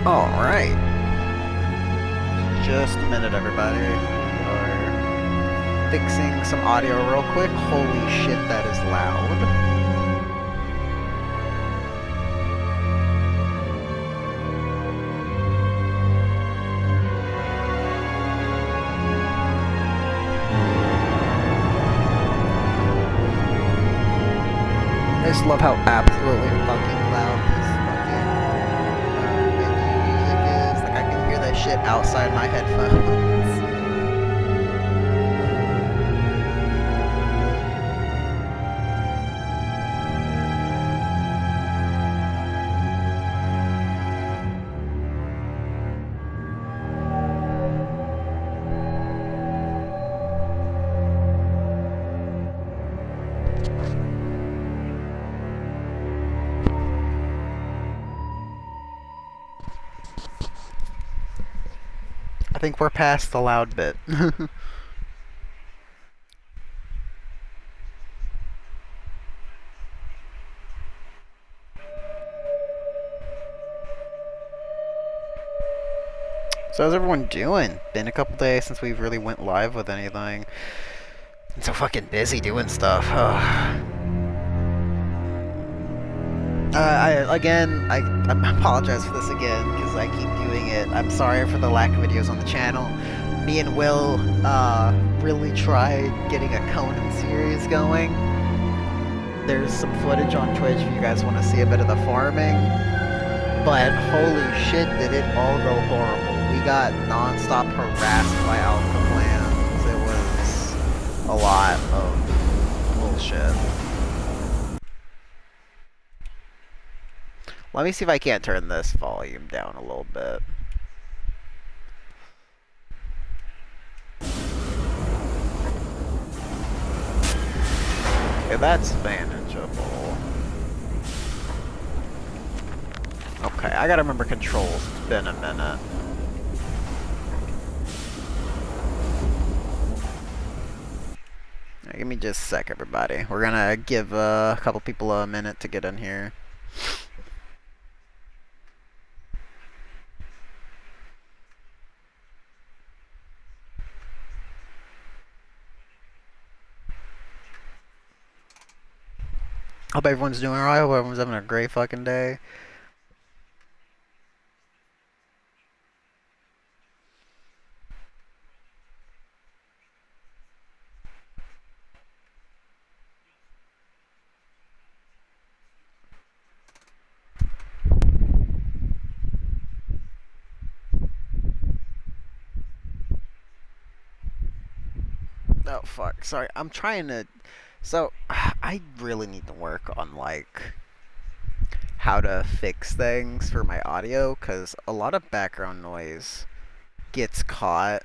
Alright. Just a minute, everybody. We are fixing some audio real quick. Holy shit, that is loud. I just love how absolutely fucking loud this fucking menu music is. Like, I can hear that shit outside my headphones. I think we're past the loud bit. So how's everyone doing? Been a couple days since we really went live with anything. I'm so fucking busy doing stuff. I apologize for this again, because I keep doing it. I'm sorry for the lack of videos on the channel. Me and Will, really tried getting a Conan series going. There's some footage on Twitch if you guys want to see a bit of the farming. But holy shit, did it all go horrible. We got non-stop harassed by alpha plans. It was a lot of bullshit. Let me see if I can't turn this volume down a little bit. Okay, that's manageable. Okay, I gotta remember controls. It's been a minute. Right, give me just a sec, everybody. We're gonna give a couple people a minute to get in here. Hope everyone's doing alright. Hope everyone's having a great fucking day. Oh fuck, sorry. I'm trying to... So, I really need to work on, like, how to fix things for my audio, because a lot of background noise gets caught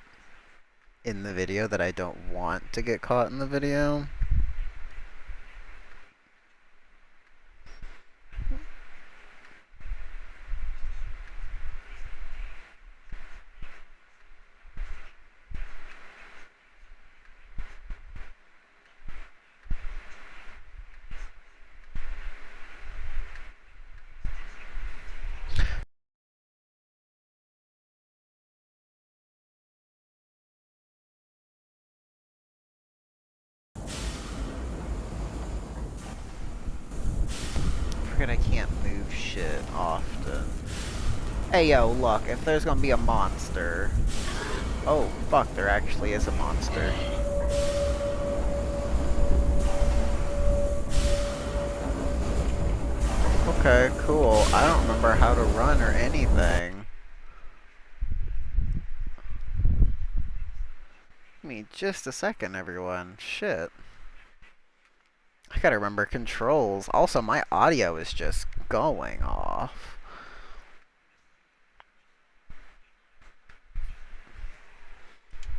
in the video that I don't want to get caught in the video. I can't move shit often. Hey yo, look, if there's gonna be a monster... Oh, fuck, there actually is a monster. Okay, cool. I don't remember how to run or anything. Give me just a second, everyone. Shit. I gotta remember controls. Also, my audio is just going off.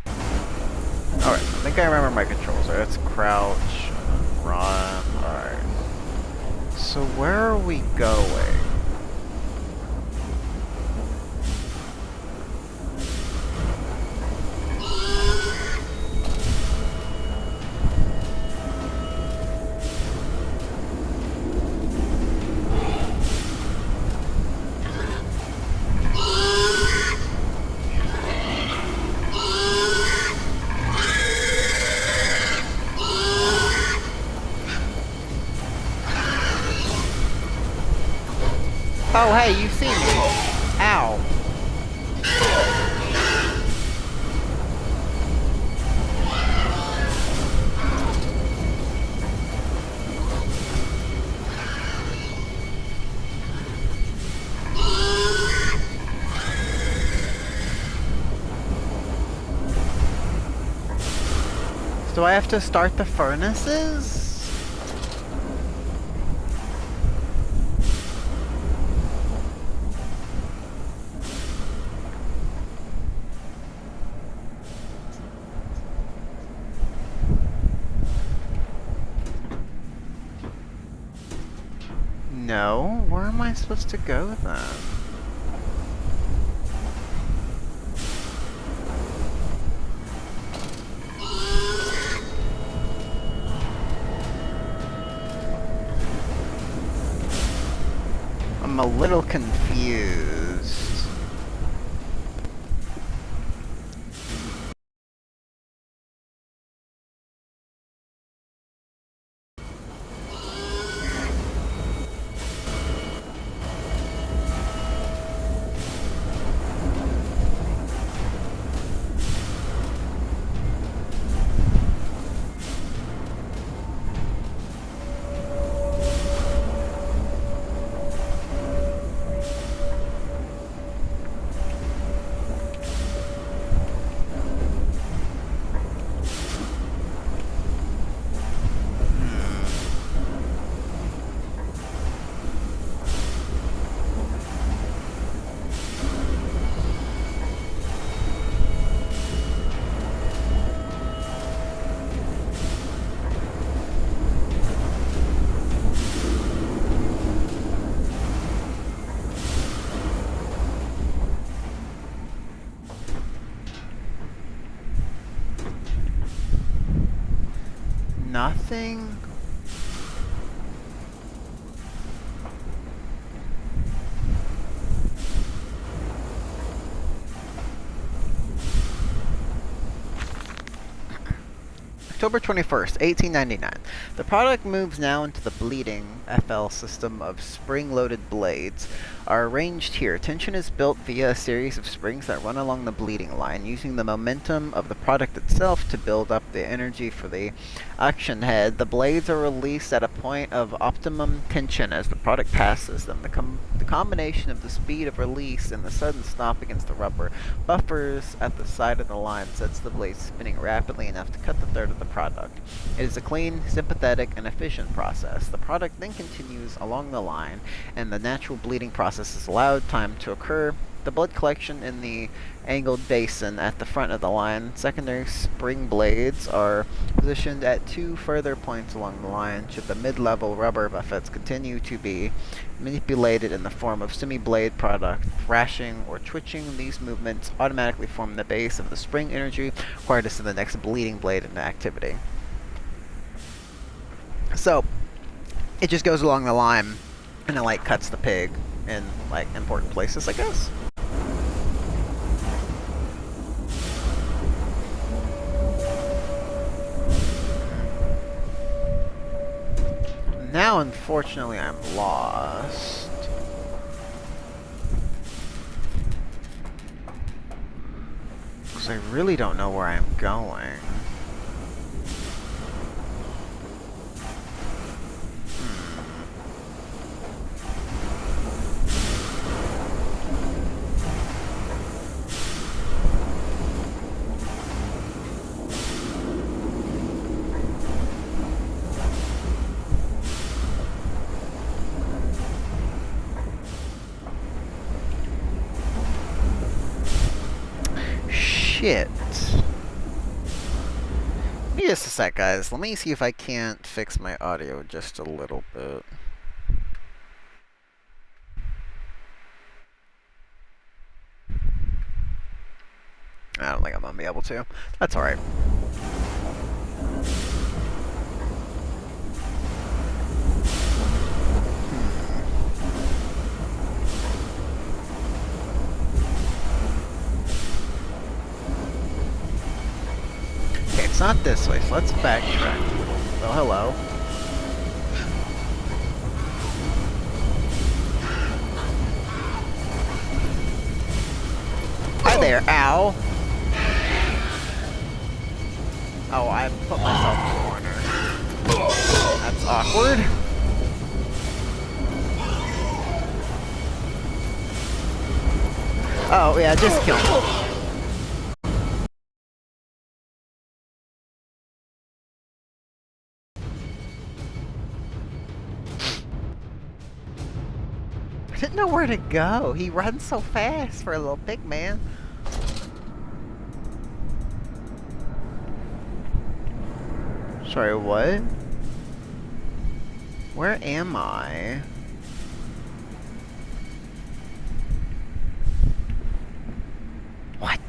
Alright, I think I remember my controls. Alright, let's crouch, run. Alright. So where are we going? Oh, hey, you see me. Ow. Do I have to start the furnaces? No? Where am I supposed to go then? I'm a little confused. Nothing? October 21st, 1899. The product moves now into the bleeding FL system of spring-loaded blades are arranged here. Tension is built via a series of springs that run along the bleeding line, using the momentum of the product itself to build up the energy for the action head. The blades are released at a point of optimum tension as the product passes them. The combination of the speed of release and the sudden stop against the rubber buffers at the side of the line sets the blade spinning rapidly enough to cut the thread of the product. It is a clean, sympathetic, and efficient process. The product then continues along the line, and the natural bleeding process is allowed time to occur. The blood collection in the angled basin at the front of the line. Secondary spring blades are positioned at two further points along the line. Should the mid-level rubber buffets continue to be manipulated in the form of semi-blade product, thrashing or twitching, these movements automatically form the base of the spring energy required to send the next bleeding blade into activity. So, it just goes along the line, and it, like, cuts the pig in, like, important places, I guess. Now, unfortunately, I'm lost. Because I really don't know where I'm going. Shit. Give me just a sec, guys. Let me see if I can't fix my audio just a little bit. I don't think I'm gonna be able to. That's alright. It's not this way, so let's backtrack. Well, hello. Awkward. Oh, yeah, just kill him. I didn't know where to go. He runs so fast for a little pig man. Sorry, what? Where am I? What?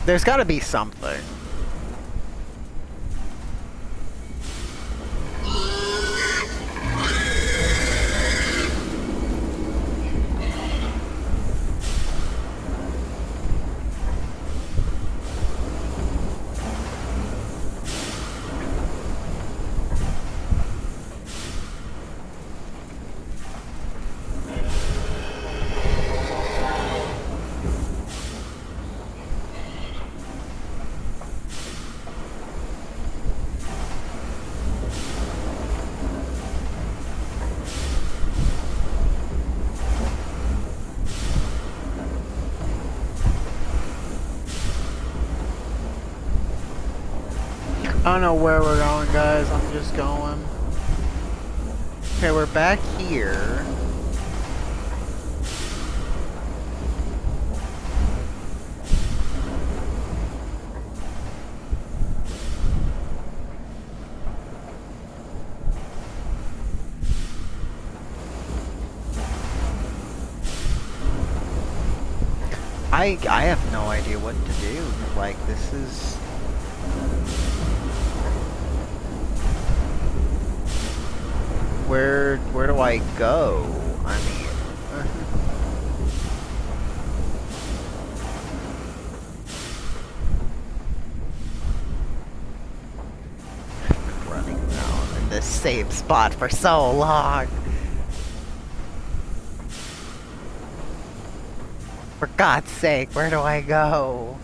There's gotta be something. I don't know where we're going, guys. I'm just going. Okay, we're back here. I have no idea what to do. Like, this is... Where do I go? I mean... running around in this same spot for so long. For God's sake, where do I go?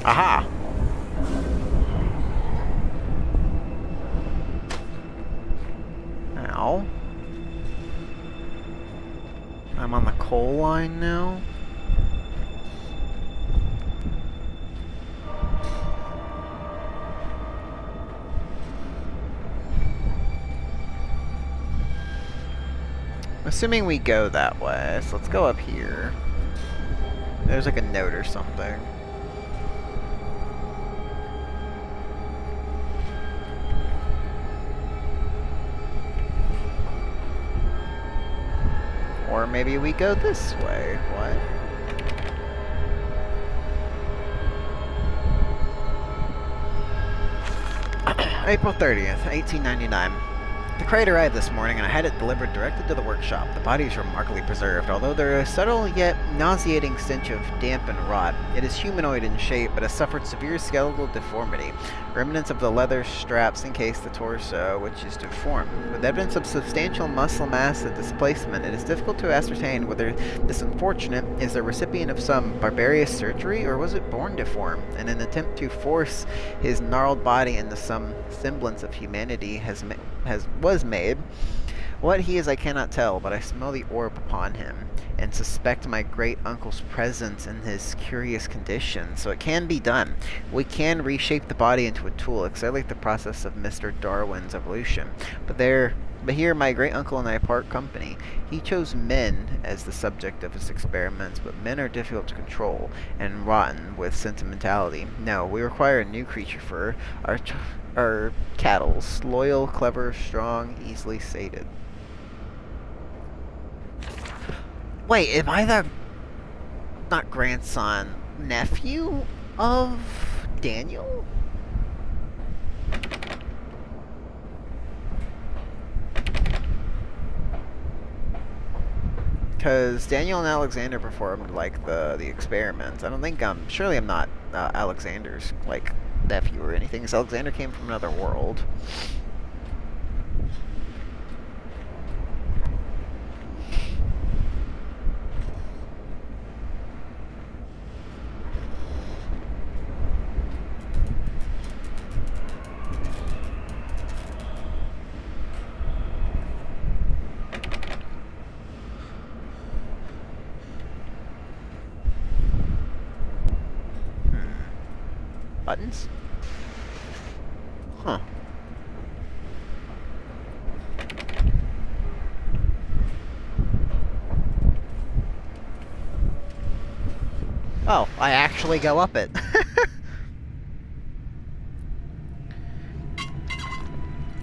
Aha! Ow. I'm on the coal line now. Assuming we go that way, so let's go up here. There's like a note or something. Or maybe we go this way. What? April 30th, 1899. The crate arrived this morning and I had it delivered directly to the workshop. The body is remarkably preserved, although there is a subtle yet nauseating stench of damp and rot. It is humanoid in shape, but has suffered severe skeletal deformity. Remnants of the leather straps encase the torso, which is deformed. With evidence of substantial muscle mass and displacement, it is difficult to ascertain whether this unfortunate is the recipient of some barbarous surgery or was it born deformed. In an attempt to force his gnarled body into some semblance of humanity was made. What he is I cannot tell, but I smell the orb upon him, and suspect my great-uncle's presence in his curious condition, so it can be done. We can reshape the body into a tool, exactly like the process of Mr. Darwin's evolution. But there But here my great uncle and I part company. He chose men as the subject of his experiments, but men are difficult to control and rotten with sentimentality. No, we require a new creature for our cattles. Loyal, clever, strong, easily sated. Wait, am I the not grandson, nephew of Daniel? Because Daniel and Alexander performed like the experiments. I don't think surely I'm not Alexander's like nephew or anything. Because Alexander came from another world. Buttons? Huh. Oh, I actually go up it.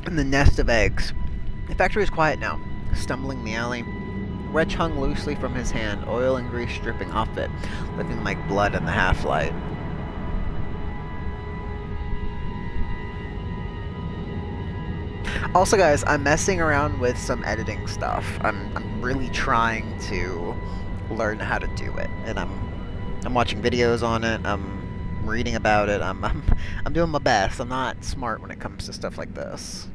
In the nest of eggs. The factory is quiet now. Stumbling in the alley. Wedge hung loosely from his hand, oil and grease dripping off it, looking like blood in the half-light. Also, guys, I'm messing around with some editing stuff. I'm really trying to learn how to do it, and I'm watching videos on it. I'm reading about it. I'm doing my best. I'm not smart when it comes to stuff like this.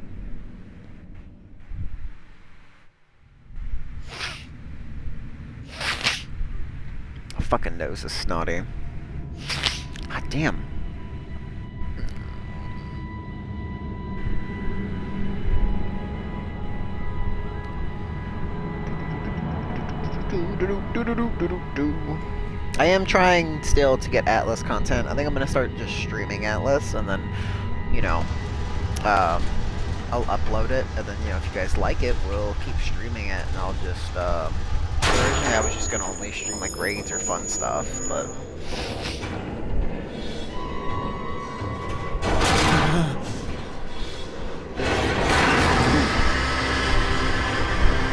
My fucking nose is snotty. God damn. I am trying still to get Atlas content. I think I'm gonna start just streaming Atlas, and then, you know, I'll upload it, and then, you know, if you guys like it, we'll keep streaming it, and I'll just, originally I was just gonna only stream, like, raids or fun stuff, but...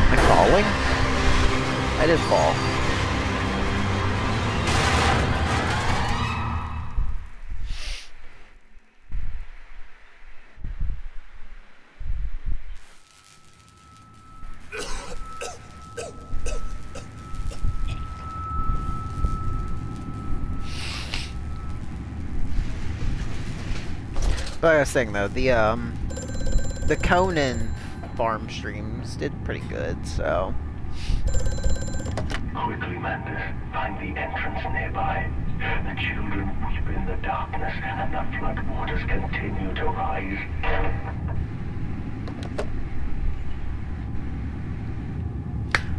Am I falling? I did fall. But like I was saying though, the Conan farm streams did pretty good, so. Quickly, Mandus, find the entrance nearby. The children weep in the darkness, and the flood waters continue to rise.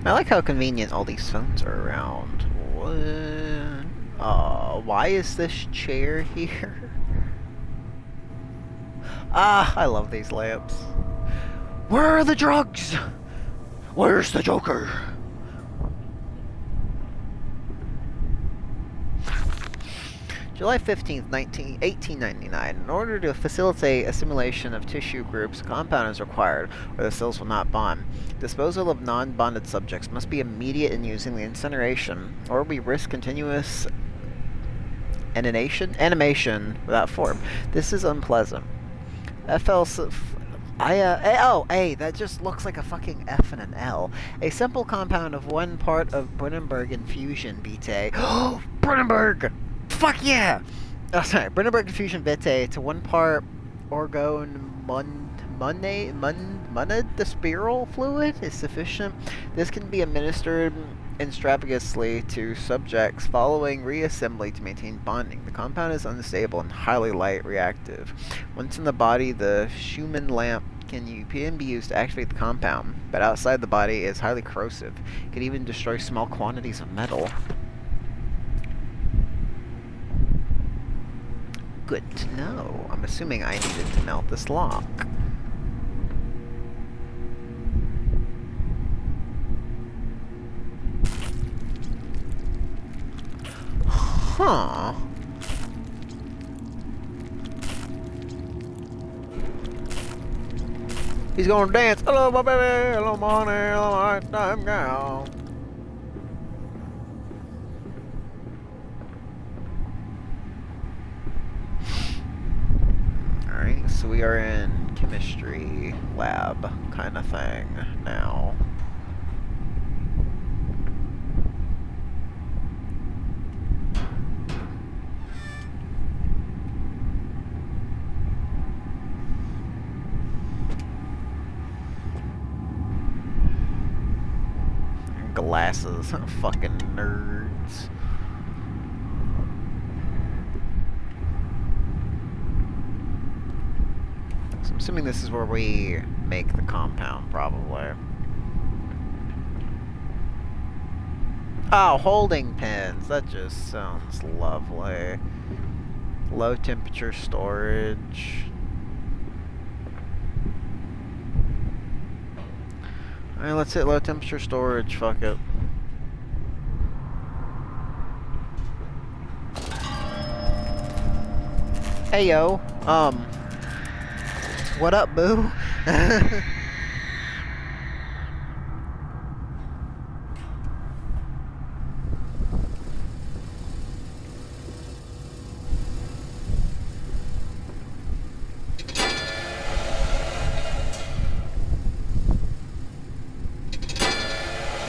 I like how convenient all these phones are around. What? Why is this chair here? Ah, I love these lamps. Where are the drugs? Where's the Joker? July 15th, 1899. In order to facilitate assimilation of tissue groups, a compound is required, or the cells will not bond. Disposal of non-bonded subjects must be immediate in using the incineration, or we risk continuous animation without form. This is unpleasant. That just looks like a fucking F and an L. A simple compound of one part of Brennenberg infusion Pt. Oh, Brennenberg! Fuck yeah! Oh, sorry. Brennenberg infusion Vitae to one part orgone monadispiral fluid is sufficient. This can be administered intravenously to subjects following reassembly to maintain bonding. The compound is unstable and highly light reactive. Once in the body, the Schumann lamp can be used to activate the compound, but outside the body it is highly corrosive. It can even destroy small quantities of metal. Good to know. I'm assuming I needed to melt this lock. Huh. He's gonna dance. Hello, my baby. Hello, my honey. Hello, my time gal. Alright, so we are in chemistry lab kind of thing now. Glasses, fucking nerds. So I'm assuming this is where we make the compound, probably. Oh, holding pens. That just sounds lovely. Low temperature storage. Alright, let's hit low temperature storage. Fuck it. Hey yo, what up, boo?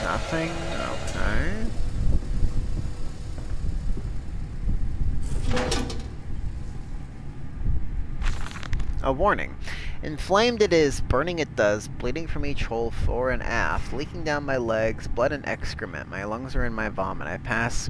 Nothing? Okay. A warning. Inflamed it is, burning it does, bleeding from each hole fore and aft, leaking down my legs, blood and excrement. My lungs are in my vomit. I pass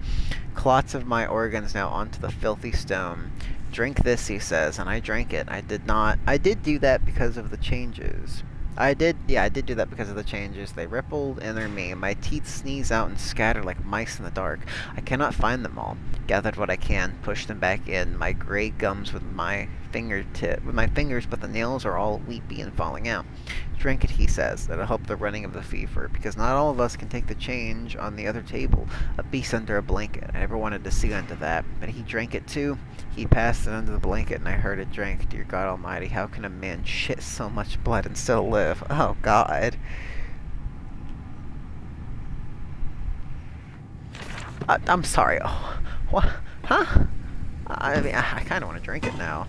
clots of my organs now onto the filthy stone. Drink this, he says, and I drank it. I did do that because of the changes. I did do that because of the changes. They rippled, enter me. My teeth sneeze out and scatter like mice in the dark. I cannot find them all. Gathered what I can, pushed them back in. My gray gums with my fingers, but the nails are all weepy and falling out. Drink it, he says. That'll help the running of the fever, because not all of us can take the change on the other table. A beast under a blanket. I never wanted to see under that, but he drank it too. He passed it under the blanket, and I heard it drink. Dear God Almighty, how can a man shit so much blood and still live? Oh, God. I'm sorry. Oh, what? Huh? I mean, I kind of want to drink it now.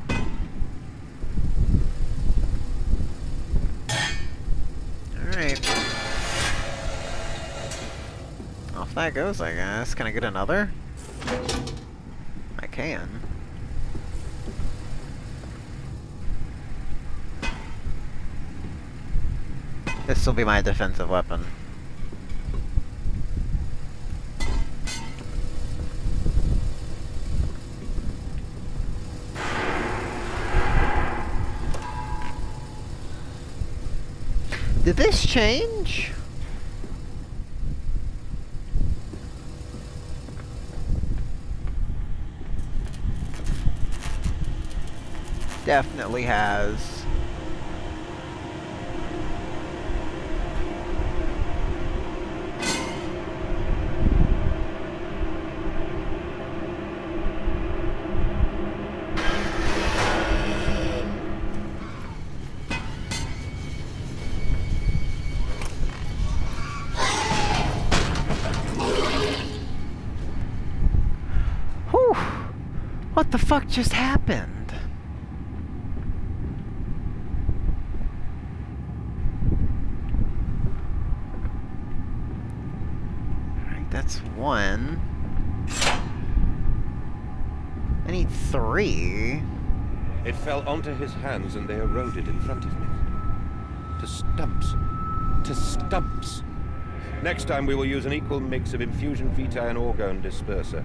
Alright. Off that goes, I guess. Can I get another? I can. This will be my defensive weapon. Did this change? Definitely has. Whew! What the fuck just happened? That's one. I need three. It fell onto his hands and they eroded in front of me. To stumps. To stumps. Next time we will use an equal mix of infusion vitae and orgone disperser.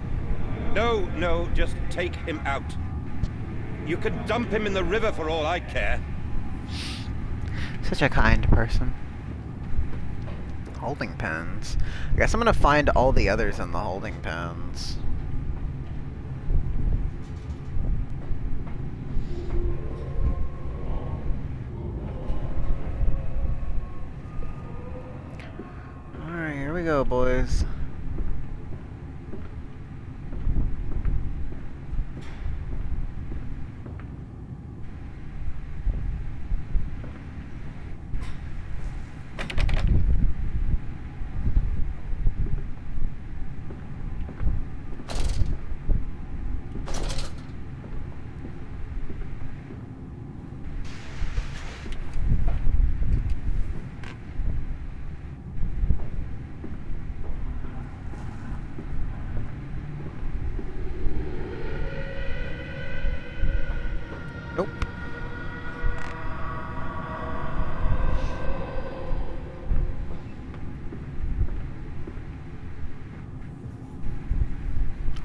No, just take him out. You can dump him in the river for all I care. Such a kind person. Holding pens. I guess I'm gonna find all the others in the holding pens. Alright, here we go, boys.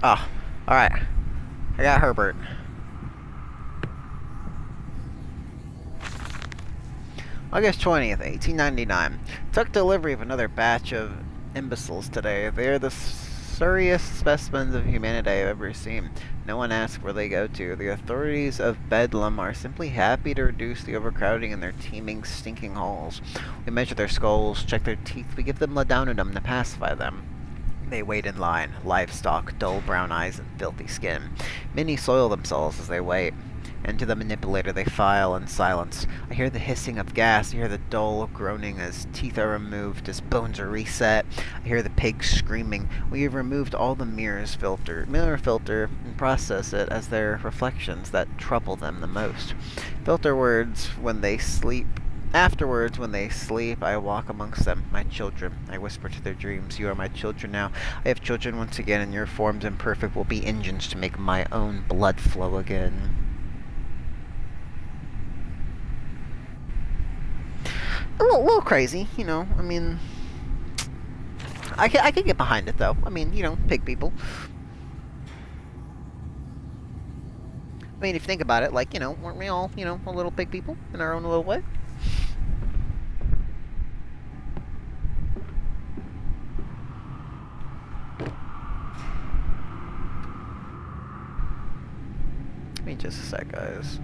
Oh, alright. I got Herbert. August 20th, 1899. Took delivery of another batch of imbeciles today. They are the surriest specimens of humanity I've ever seen. No one asks where they go to. The authorities of Bedlam are simply happy to reduce the overcrowding in their teeming, stinking halls. We measure their skulls, check their teeth, we give them laudanum to pacify them. They wait in line, livestock, dull brown eyes, and filthy skin. Many soil themselves as they wait. Into the manipulator they file in silence. I hear the hissing of gas, I hear the dull groaning as teeth are removed, as bones are reset. I hear the pigs screaming. We have removed all the mirror filter, and process it as their reflections that trouble them the most. Filter words when they sleep. Afterwards, when they sleep, I walk amongst them, my children. I whisper to their dreams, you are my children now. I have children once again, and your forms imperfect will be engines to make my own blood flow again. A little crazy, you know. I mean, I can get behind it though. I mean, you know, pig people. I mean, if you think about it, like, you know, weren't we all, you know, a little pig people in our own little way? Give me just a sec, guys.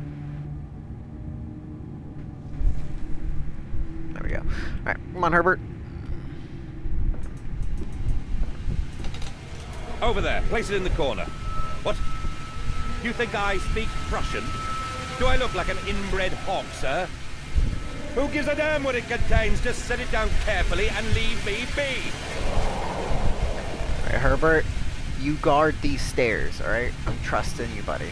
There we go. Alright, come on, Herbert. Over there, place it in the corner. What? You think I speak Prussian? Do I look like an inbred hog, sir? Who gives a damn what it contains? Just set it down carefully and leave me be. Alright, Herbert, you guard these stairs, alright? I'm trusting you, buddy.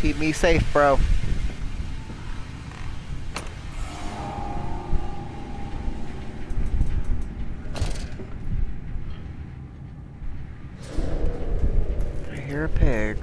Keep me safe, bro. I hear a pig.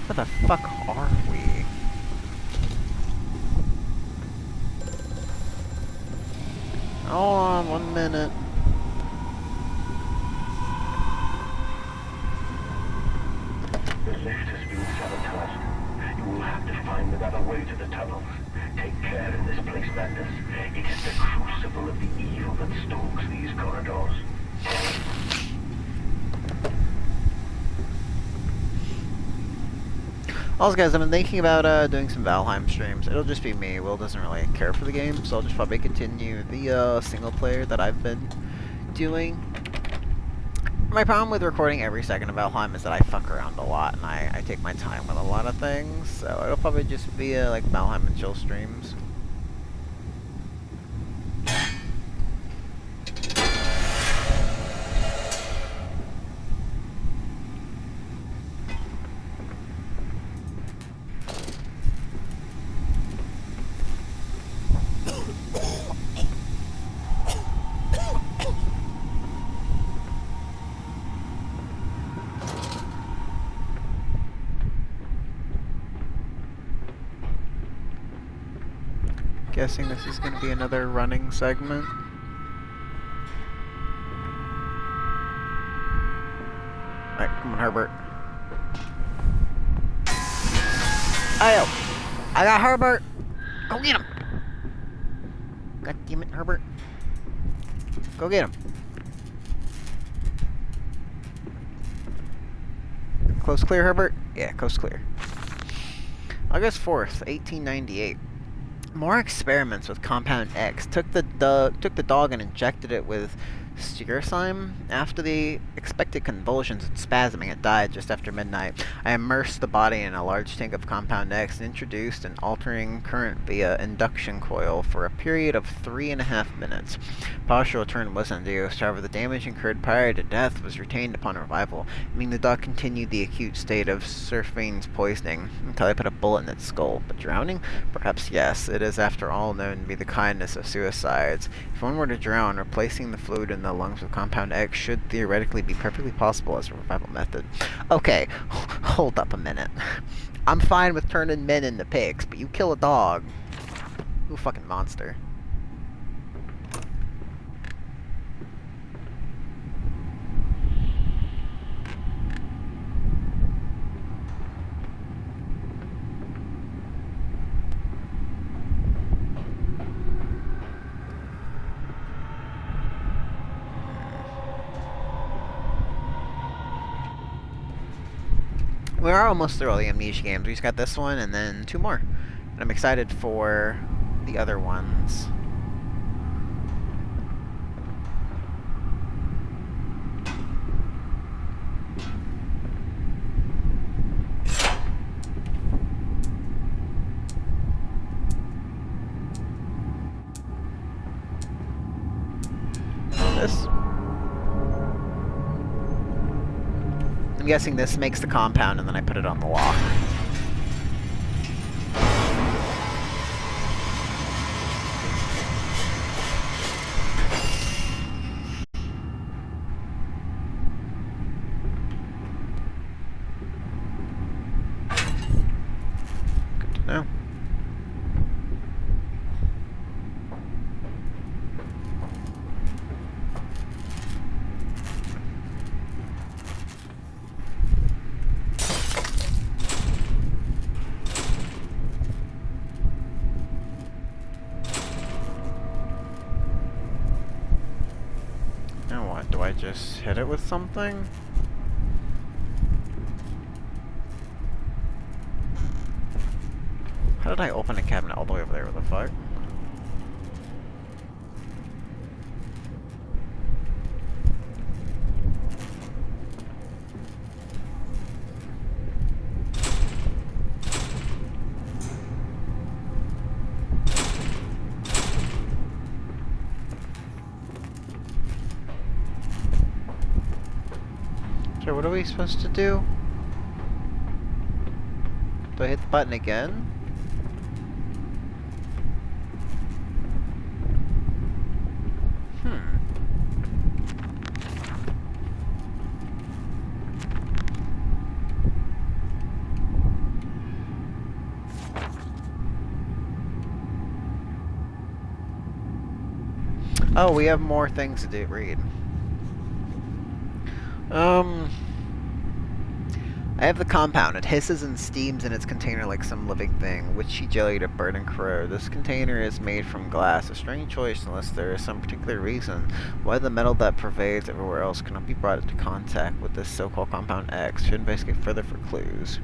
Where the fuck are we? Hold on 1 minute. The lift has been sabotaged. You will have to find another way to the tunnels. Take care in this place, Madness. It is the crucible of the evil that stalks these corridors. Also, guys, I've been thinking about doing some Valheim streams. It'll just be me. Will doesn't really care for the game, so I'll just probably continue the single player that I've been doing. My problem with recording every second of Valheim is that I fuck around a lot, and I take my time with a lot of things, so it'll probably just be like Valheim and chill streams. Guessing this is going to be another running segment. Alright, come on, Herbert. Ayo! I got Herbert! Go get him! God damn it, Herbert. Go get him. Coast clear, Herbert? Yeah, coast clear. August 4th, 1898. More experiments with Compound X. Took the dog and injected it with Stiersheim. After the expected convulsions and spasming had died just after midnight, I immersed the body in a large tank of Compound X and introduced an alternating current via induction coil for a period of 3.5 minutes. Partial return was induced, however the damage incurred prior to death was retained upon revival, meaning the dog continued the acute state of Surfane's poisoning until I put a bullet in its skull. But drowning? Perhaps yes. It is after all known to be the kindness of suicides. If one were to drown, replacing the fluid in the lungs with Compound X should theoretically be perfectly possible as a revival method. Okay, hold up a minute. I'm fine with turning men into pigs, but you kill a dog. You a fucking monster. We are almost through all the Amnesia games. We just got this one and then 2 more. And I'm excited for the other ones. This. I'm guessing this makes the compound and then I put it on the lock. Good to know. Now what? Do I just hit it with something? How did I open a cabinet all the way over there? What the fuck? Okay, what are we supposed to do? Do I hit the button again? Oh, we have more things to do. Read. I have the compound. It hisses and steams in its container like some living thing, witchy jelly to burn and corrode. This container is made from glass, a strange choice unless there is some particular reason why the metal that pervades everywhere else cannot be brought into contact with this so-called Compound X. Should investigate further for clues.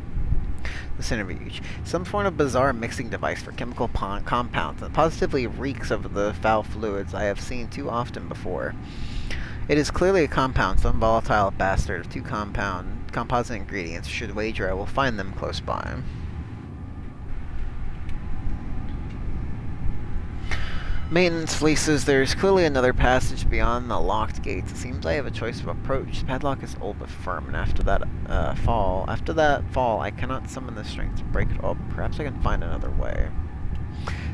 The centrifuge. Some form of bizarre mixing device for chemical compounds that positively reeks of the foul fluids I have seen too often before. It is clearly a compound, some volatile bastard of 2 composite ingredients. Should wager I will find them close by. Maintenance fleeces. There is clearly another passage beyond the locked gates. It seems I have a choice of approach. The padlock is old but firm, and after that fall, I cannot summon the strength to break it open. Perhaps I can find another way.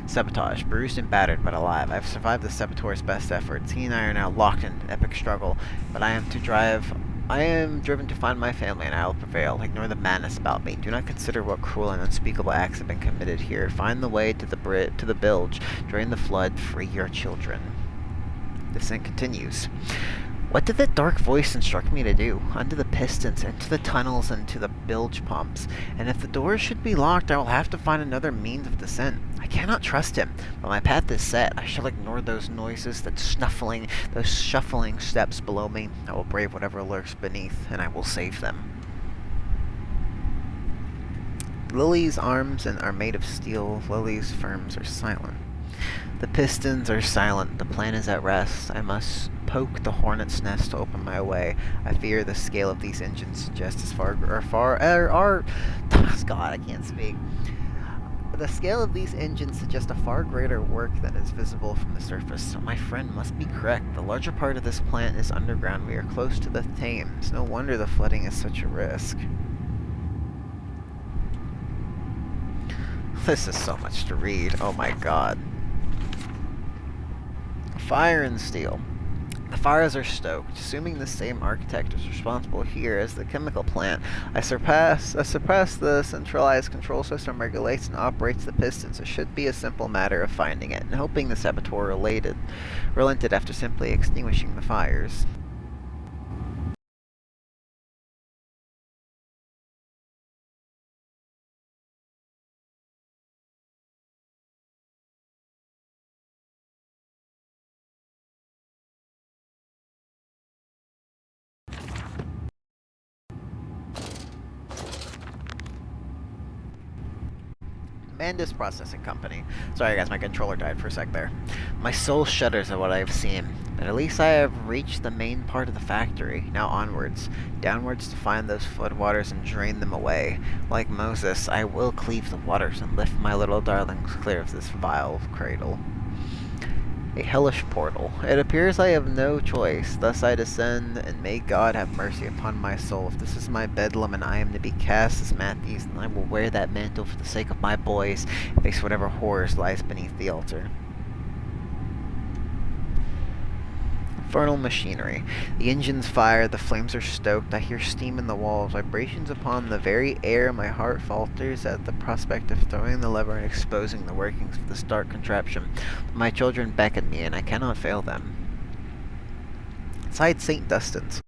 Sabotage. Bruised and battered, but alive. I've survived the saboteur's best efforts. He and I are now locked in epic struggle, but I am driven to find my family, and I will prevail. Ignore the madness about me. Do not consider what cruel and unspeakable acts have been committed here. Find the way to the bilge. Drain the flood. Free your children. Descent continues. What did that dark voice instruct me to do? Under the pistons, into the tunnels, and to the bilge pumps. And if the doors should be locked, I will have to find another means of descent. I cannot trust him, but my path is set. I shall ignore those noises, that snuffling, those shuffling steps below me. I will brave whatever lurks beneath, and I will save them. Lily's arms are made of steel. Lily's firms are silent. The pistons are silent. The plan is at rest. I must poke the hornet's nest to open my way. I fear the scale of these engines suggests as far God, I can't speak. The scale of these engines suggests a far greater work than is visible from the surface, so my friend must be correct. The larger part of this plant is underground. We are close to the Thames. No wonder the flooding is such a risk. This is so much to read. Oh my god. Fire and steel. The fires are stoked. Assuming the same architect is responsible here as the chemical plant, I suppress the centralized control system regulates and operates the pistons. It should be a simple matter of finding it, and hoping the saboteur relented after simply extinguishing the fires. Mandis Processing Company. Sorry guys, my controller died for a sec there. My soul shudders at what I have seen, but at least I have reached the main part of the factory. Now onwards, downwards to find those floodwaters and drain them away. Like Moses, I will cleave the waters and lift my little darlings clear of this vile cradle. A hellish portal. It appears I have no choice. Thus I descend, and may God have mercy upon my soul. If this is my bedlam and I am to be cast as Matthews, then I will wear that mantle for the sake of my boys, and face whatever horrors lies beneath the altar. Infernal machinery. The engines fire, the flames are stoked, I hear steam in the walls, vibrations upon the very air, my heart falters at the prospect of throwing the lever and exposing the workings of this dark contraption. My children beckon me, and I cannot fail them. Inside St. Dunstan's.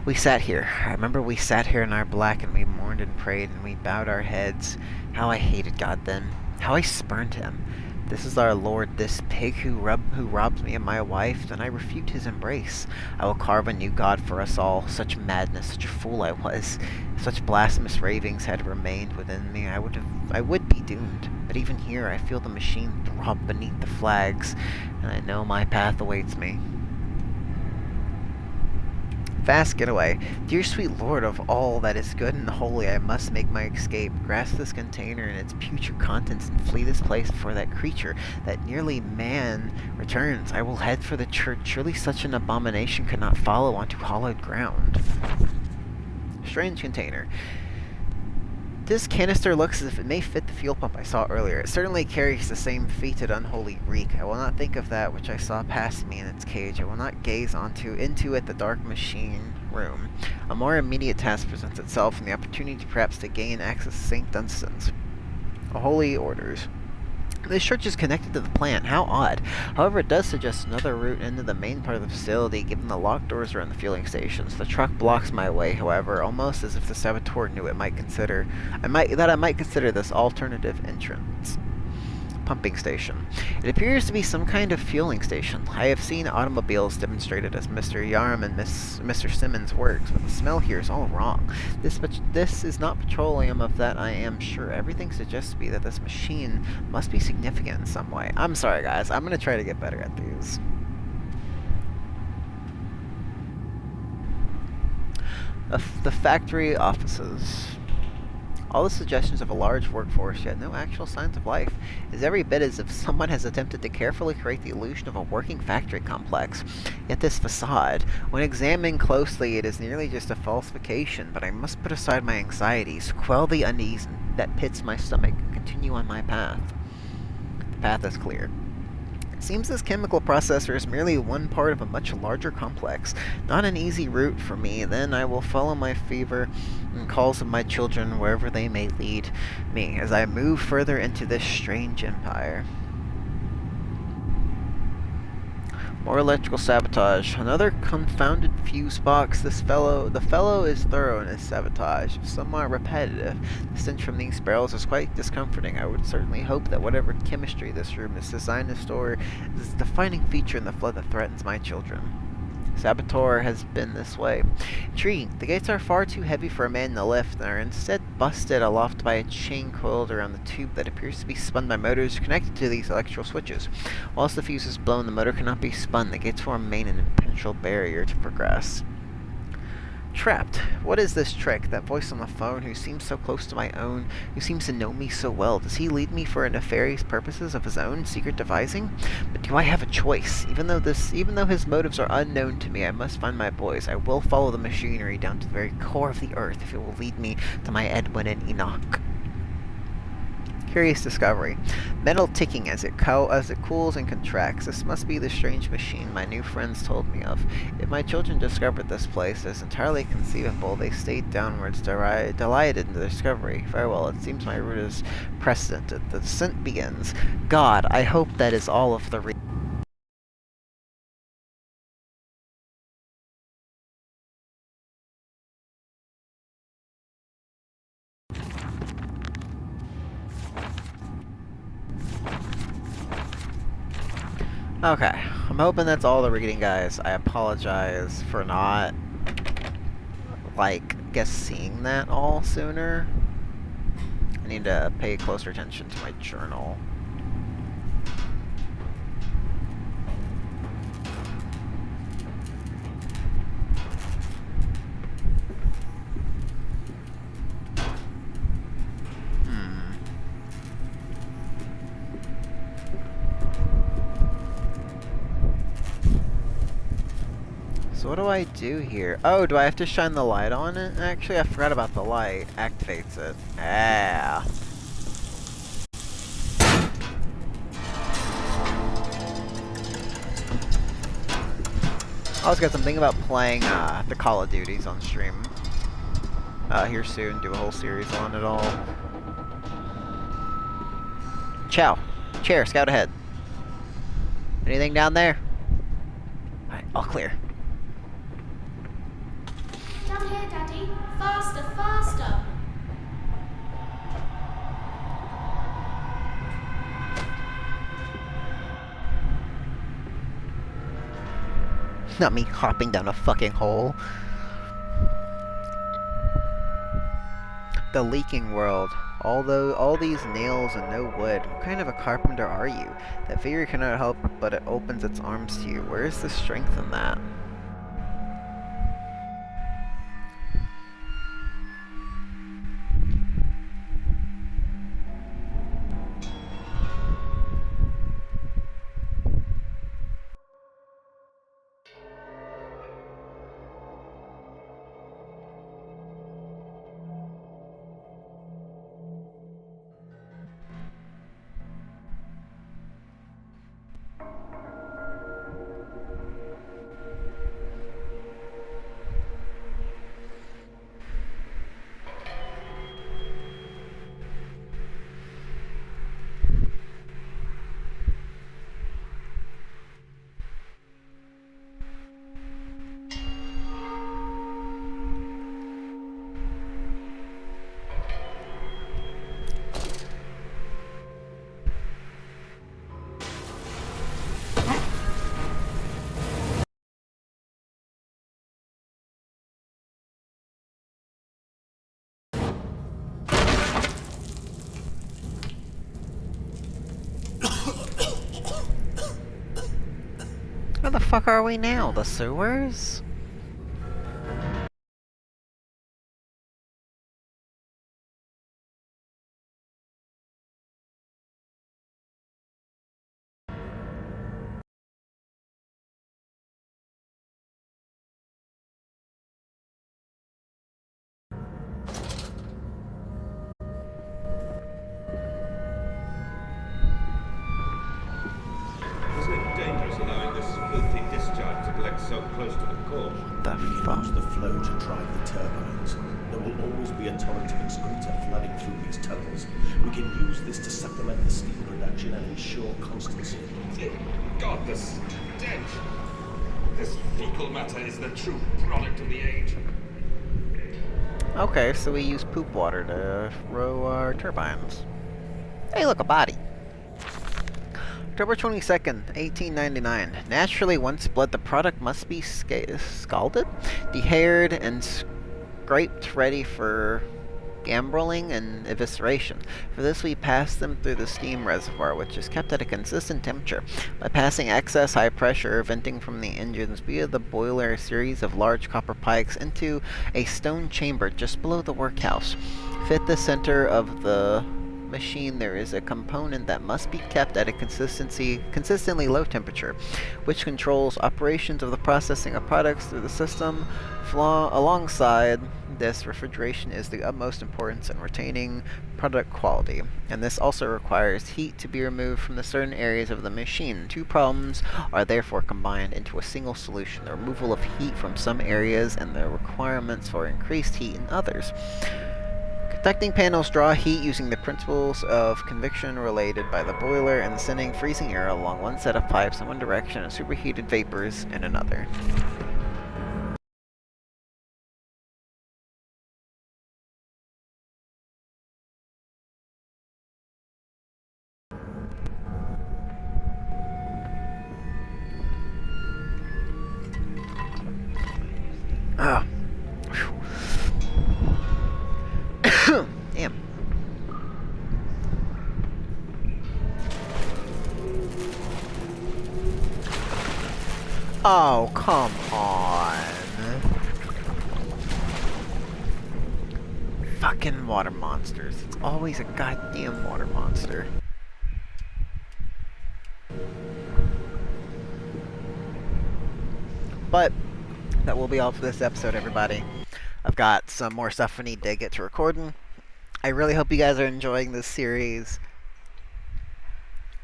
We sat here. I remember we sat here in our black, and we mourned and prayed, and we bowed our heads. How I hated God then. How I spurned him. This is our Lord, this pig who robs me of my wife, then I refute his embrace. I will carve a new God for us all. Such madness, such a fool I was. If such blasphemous ravings had remained within me, I would be doomed. But even here I feel the machine throb beneath the flags, and I know my path awaits me. Fast getaway. Dear sweet Lord of all that is good and holy, I must make my escape. Grasp this container and its putrid contents and flee this place before that creature, that nearly man, returns. I will head for the church. Surely such an abomination could not follow onto hallowed ground. Strange container. This canister looks as if it may fit the fuel pump I saw earlier. It certainly carries the same fetid, unholy reek. I will not think of that which I saw past me in its cage. I will not gaze into it, the dark machine room. A more immediate task presents itself, and the opportunity perhaps to gain access to St. Dunstan's. Holy orders. This church is connected to the plant. How odd. However, it does suggest another route into the main part of the facility, given the locked doors around the fueling stations. The truck blocks my way, however, almost as if the saboteur knew I might consider this alternative entrance. Pumping station. It appears to be some kind of fueling station. I have seen automobiles demonstrated as Mr. Yarm and Mr. Simmons works, but the smell here is all wrong. This is not petroleum, of that I am sure. Everything suggests to me that this machine must be significant in some way. I'm sorry, guys. I'm going to try to get better at these. The factory offices. All the suggestions of a large workforce, yet no actual signs of life. It is every bit as if someone has attempted to carefully create the illusion of a working factory complex. Yet this facade, when examined closely, it is nearly just a falsification, but I must put aside my anxieties, quell the unease that pits my stomach, and continue on my path. The path is clear. It seems this chemical processor is merely one part of a much larger complex. Not an easy route for me. Then I will follow my fever and calls of my children wherever they may lead me as I move further into this strange empire. More electrical sabotage. Another confounded fuse box. The fellow is thorough in his sabotage, somewhat repetitive. The stench from these barrels is quite discomforting. I would certainly hope that whatever chemistry this room is designed to store is the defining feature in the flood that threatens my children. Saboteur has been this way. Intriguing. The gates are far too heavy for a man to lift and are instead busted aloft by a chain coiled around the tube that appears to be spun by motors connected to these electrical switches. Whilst the fuse is blown, the motor cannot be spun. The gates will remain an impenetrable barrier to progress. Trapped. What is this trick? That voice on the phone who seems so close to my own, who seems to know me so well. Does he lead me for nefarious purposes of his own secret devising? But do I have a choice? Even though his motives are unknown to me, I must find my boys. I will follow the machinery down to the very core of the earth if it will lead me to my Edwin and Enoch. Curious discovery. Metal ticking as it cools and contracts. This must be the strange machine my new friends told me of. If my children discovered this place, it is entirely conceivable they stayed downwards, delighted in the discovery. Farewell, it seems my route is precedented. The descent begins. God, I hope that is all of the Okay, I'm hoping that's all the reading, guys. I apologize for not, seeing that all sooner. I need to pay closer attention to my journal. So what do I do here? Oh, do I have to shine the light on it? Actually, I forgot about the light. Activates it. Ah. I was got something about playing the Call of Duties on stream. Here soon, do a whole series on it all. Chow. Chair, scout ahead. Anything down there? Alright, all clear. Down here, Daddy. Faster, faster. Not me hopping down a fucking hole. The leaking world. Although all these nails and no wood, what kind of a carpenter are you? That figure cannot help but it opens its arms to you. Where is the strength in that? Where the fuck are we now? The sewers? Isn't it dangerous allowing this filthy discharge to collect so close to the core? What the We fuck? use the flow to drive the turbines. There will always be a torrent of excreta flooding through these tunnels. We can use this to supplement the steam production and ensure constancy. God, the stench! This fecal matter is the true product of the age. Okay, so we use poop water to row our turbines. Hey, look, a body. October 22nd, 1899. Naturally, once bled, the product must be scalded, dehaired, and scraped ready for gambling and evisceration. For this, we pass them through the steam reservoir, which is kept at a consistent temperature. By passing excess high pressure venting from the engines via the boiler, a series of large copper pipes into a stone chamber just below the workhouse. Fit the center of the machine, there is a component that must be kept at a consistently low temperature, which controls operations of the processing of products through the system. Alongside this, refrigeration is the utmost importance in retaining product quality, and this also requires heat to be removed from the certain areas of the machine. Two problems are therefore combined into a single solution: the removal of heat from some areas and the requirements for increased heat in others. Conducting panels draw heat using the principles of convection related by the boiler and sending freezing air along one set of pipes in one direction and superheated vapors in another. Ah. Damn. Oh, come on. Fucking water monsters. It's always a goddamn water monster. But that will be all for this episode, everybody. I've got some more stuff I need to get to recording. I really hope you guys are enjoying this series.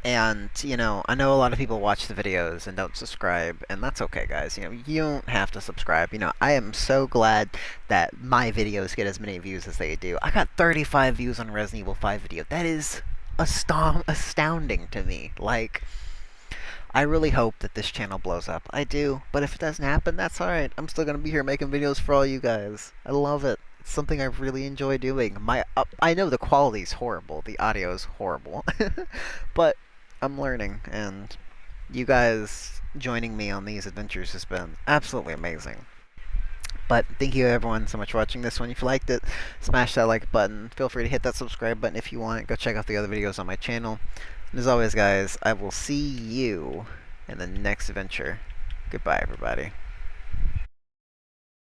And, you know, I know a lot of people watch the videos and don't subscribe, and that's okay, guys. You know, you don't have to subscribe. You know, I am so glad that my videos get as many views as they do. I got 35 views on Resident Evil 5 video. That is astounding to me. Like, I really hope that this channel blows up. I do, but if it doesn't happen, that's alright. I'm still gonna be here making videos for all you guys. I love it. It's something I really enjoy doing. I know the quality's horrible. The audio's horrible. But I'm learning, and you guys joining me on these adventures has been absolutely amazing. But thank you everyone so much for watching this one. If you liked it, smash that like button. Feel free to hit that subscribe button if you want. Go check out the other videos on my channel. And as always, guys, I will see you in the next adventure. Goodbye, everybody.